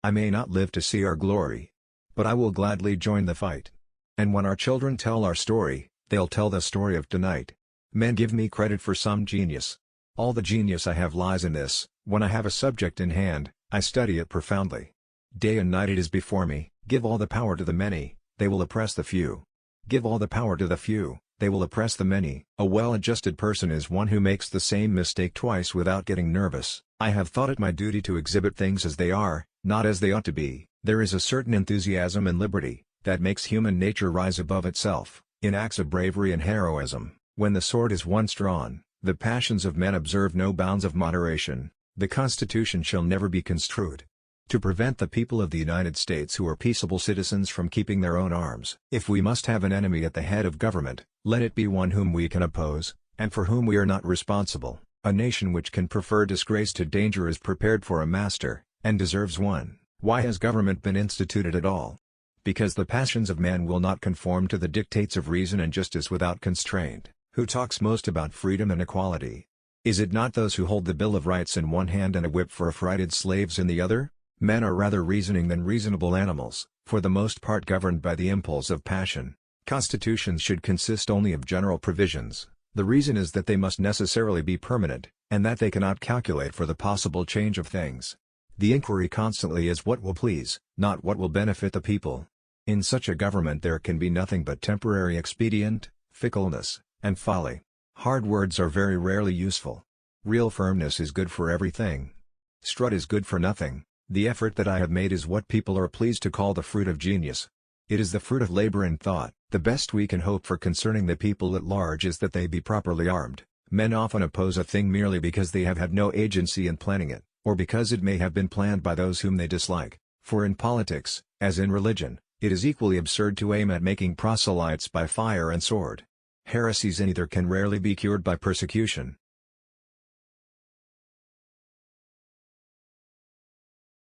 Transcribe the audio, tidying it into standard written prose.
I may not live to see our glory, but I will gladly join the fight. And when our children tell our story, they'll tell the story of tonight. Men give me credit for some genius. All the genius I have lies in this: when I have a subject in hand, I study it profoundly. Day and night it is before me. Give all the power to the many, they will oppress the few. Give all the power to the few, they will oppress the many. A well-adjusted person is one who makes the same mistake twice without getting nervous. I have thought it my duty to exhibit things as they are, not as they ought to be. There is a certain enthusiasm in liberty, that makes human nature rise above itself, in acts of bravery and heroism. When the sword is once drawn, the passions of men observe no bounds of moderation. The Constitution shall never be construed to prevent the people of the United States who are peaceable citizens from keeping their own arms. If we must have an enemy at the head of government, let it be one whom we can oppose, and for whom we are not responsible. A nation which can prefer disgrace to danger is prepared for a master, and deserves one. Why has government been instituted at all? Because the passions of man will not conform to the dictates of reason and justice without constraint. Who talks most about freedom and equality? Is it not those who hold the Bill of Rights in one hand and a whip for affrighted slaves in the other? Men are rather reasoning than reasonable animals, for the most part governed by the impulse of passion. Constitutions should consist only of general provisions. The reason is that they must necessarily be permanent, and that they cannot calculate for the possible change of things. The inquiry constantly is what will please, not what will benefit the people. In such a government there can be nothing but temporary expedient, fickleness, and folly. Hard words are very rarely useful. Real firmness is good for everything. Strut is good for nothing. The effort that I have made is what people are pleased to call the fruit of genius. It is the fruit of labor and thought. The best we can hope for concerning the people at large is that they be properly armed. Men often oppose a thing merely because they have had no agency in planning it, or because it may have been planned by those whom they dislike. For in politics, as in religion, it is equally absurd to aim at making proselytes by fire and sword. Heresies in either can rarely be cured by persecution,